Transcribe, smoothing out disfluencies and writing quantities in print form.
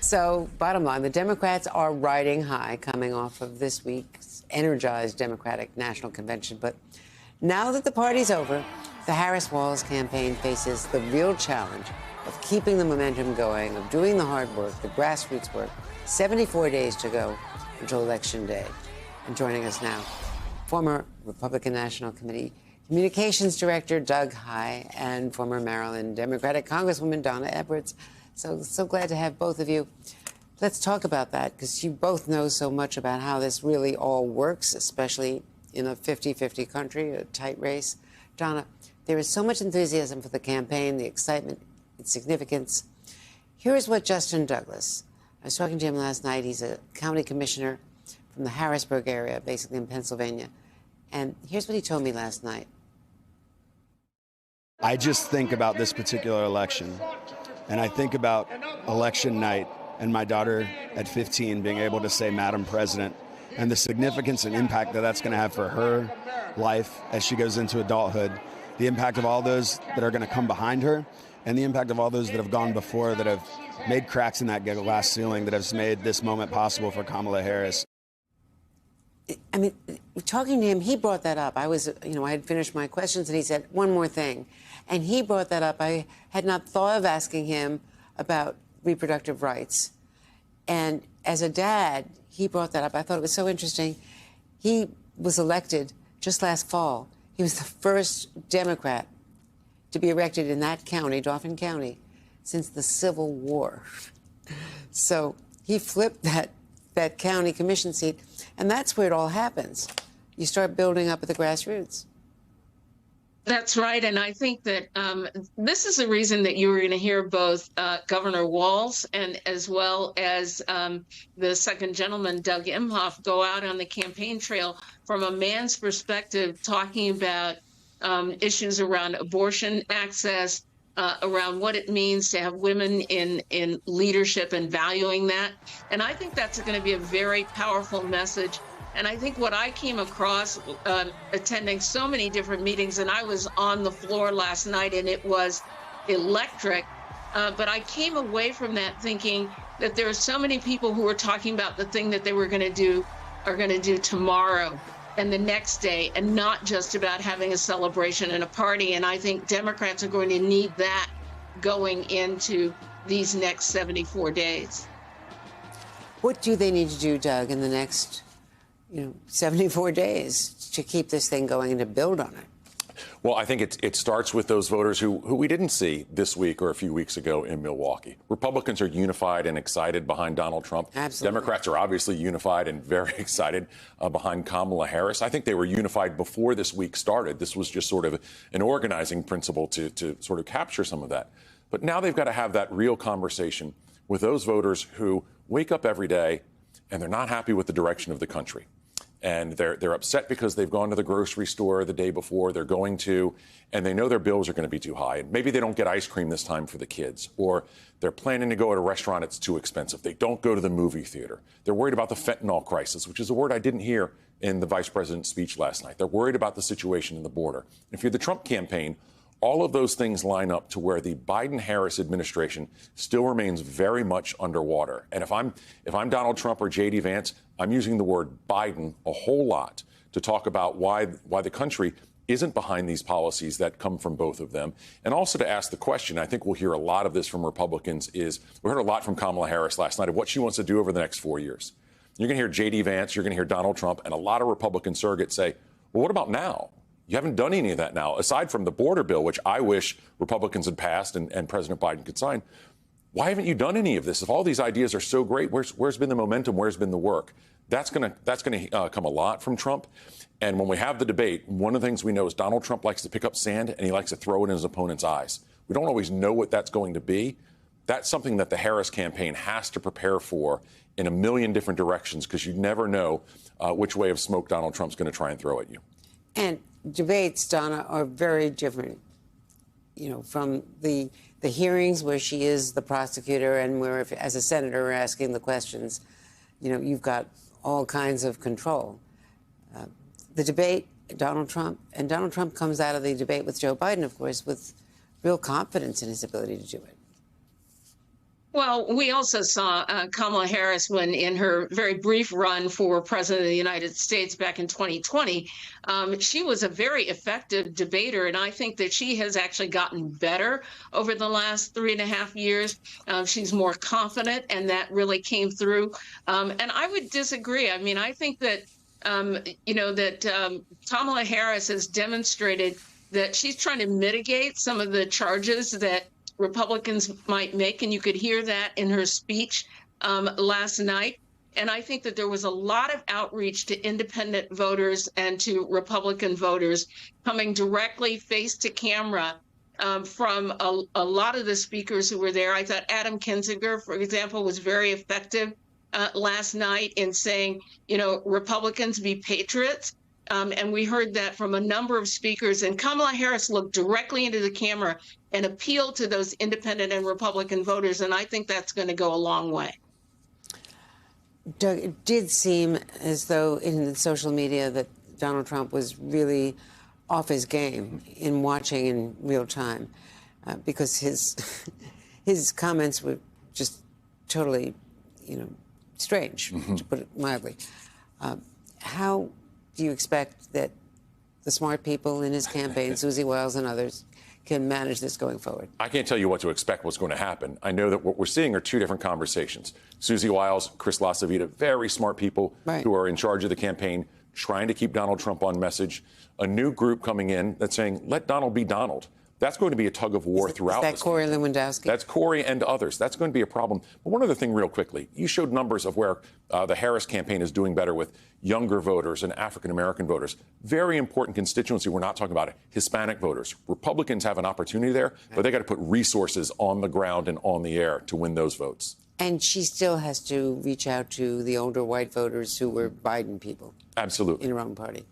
So, bottom line, the Democrats are riding high coming off of this week's energized Democratic National Convention. But now that the party's over, the Harris-Walz campaign faces the real challenge of keeping the momentum going, of doing the hard work, the grassroots work. 74 days to go until Election Day. And joining us now, former Republican National Committee Communications Director Doug Heye and former Maryland Democratic Congresswoman Donna Edwards. So glad to have both of you. Let's talk about that, because you both know so much about how this really all works, especially in a 50-50 country, a tight race. Donna, there is so much enthusiasm for the campaign, the excitement, its significance. Here's what Justin Douglas, I was talking to him last night. He's a county commissioner from the Harrisburg area, basically in Pennsylvania. And here's what he told me last night. I just think about this particular election, and I think about election night and my daughter at 15 being able to say, Madam President, and the significance and impact that that's going to have for her life as she goes into adulthood, the impact of all those that are going to come behind her, and the impact of all those that have gone before that have made cracks in that glass ceiling that has made this moment possible for Kamala Harris. I mean, talking to him, he brought that up. I had finished my questions, and he said, one more thing. And he brought that up. I had not thought of asking him about reproductive rights. And as a dad, he brought that up. I thought it was so interesting. He was elected just last fall. He was the first Democrat to be elected in that county, Dauphin County, since the Civil War. So he flipped that county commission seat. And that's where it all happens. You start building up at the grassroots. That's right. And I think that this is the reason that you were going to hear both Governor Walz and as well as the second gentleman, Doug Emhoff, go out on the campaign trail from a man's perspective, talking about issues around abortion access, around what it means to have women in leadership and valuing that. And I think that's going to be a very powerful message. And I think what I came across attending so many different meetings, and I was on the floor last night and it was electric, but I came away from that thinking that there are so many people who were talking about the thing that they were going to do, are going to do tomorrow and the next day, and not just about having a celebration and a party. And I think Democrats are going to need that going into these next 74 days. What do they need to do, Doug, in the next 74 days to keep this thing going and to build on it? Well, I think it starts with those voters who we didn't see this week or a few weeks ago in Milwaukee. Republicans are unified and excited behind Donald Trump. Absolutely. Democrats are obviously unified and very excited behind Kamala Harris. I think they were unified before this week started. This was just sort of an organizing principle to sort of capture some of that. But now they've got to have that real conversation with those voters who wake up every day and they're not happy with the direction of the country. And they're upset because they've gone to the grocery store the day before they're going to, and they know their bills are going to be too high. And maybe they don't get ice cream this time for the kids, or they're planning to go at a restaurant, it's too expensive. They don't go to the movie theater. They're worried about the fentanyl crisis, which is a word I didn't hear in the vice president's speech last night. They're worried about the situation in the border. If you're the Trump campaign, all of those things line up to where the Biden-Harris administration still remains very much underwater. And if I'm Donald Trump or J.D. Vance, I'm using the word Biden a whole lot to talk about why the country isn't behind these policies that come from both of them. And also to ask the question, I think we'll hear a lot of this from Republicans, is we heard a lot from Kamala Harris last night of what she wants to do over the next 4 years. You're going to hear J.D. Vance, you're going to hear Donald Trump, and a lot of Republican surrogates say, well, what about now? You haven't done any of that now, aside from the border bill, which I wish Republicans had passed and President Biden could sign. Why haven't you done any of this? If all these ideas are so great, where's been the momentum? Where's been the work? That's going to come a lot from Trump. And when we have the debate, one of the things we know is Donald Trump likes to pick up sand and he likes to throw it in his opponent's eyes. We don't always know what that's going to be. That's something that the Harris campaign has to prepare for in a million different directions, because you never know which way of smoke Donald Trump's going to try and throw at you. And debates, Donna, are very different, from the hearings where she is the prosecutor and where, as a senator, we're asking the questions. You've got all kinds of control. The debate, Donald Trump comes out of the debate with Joe Biden, of course, with real confidence in his ability to do it. Well, we also saw Kamala Harris when in her very brief run for president of the United States back in 2020. She was a very effective debater, and I think that she has actually gotten better over the last 3.5 years. She's more confident, and that really came through. And I would disagree. I mean, I think that, Kamala Harris has demonstrated that she's trying to mitigate some of the charges that Republicans might make, and you could hear that in her speech last night. And I think that there was a lot of outreach to independent voters and to Republican voters coming directly face to camera from a lot of the speakers who were there. I thought Adam Kinzinger, for example, was very effective last night in saying, Republicans be patriots. And we heard that from a number of speakers. And Kamala Harris looked directly into the camera and appealed to those independent and Republican voters. And I think that's going to go a long way. Doug, it did seem as though in social media that Donald Trump was really off his game in watching in real time because his comments were just totally, strange, to put it mildly. How do you expect that the smart people in his campaign, Susie Wiles and others, can manage this going forward? I can't tell you what to expect, what's going to happen. I know that what we're seeing are two different conversations. Susie Wiles, Chris LaCivita, very smart people who are in charge of the campaign, trying to keep Donald Trump on message. A new group coming in that's saying, let Donald be Donald. That's going to be a tug of war throughout. Is that Corey Lewandowski? That's Corey and others. That's going to be a problem. But one other thing real quickly. You showed numbers of where the Harris campaign is doing better with younger voters and African-American voters. Very important constituency. We're not talking about it. Hispanic voters. Republicans have an opportunity there, but they got to put resources on the ground and on the air to win those votes. And she still has to reach out to the older white voters who were Biden people. Absolutely. In her own party.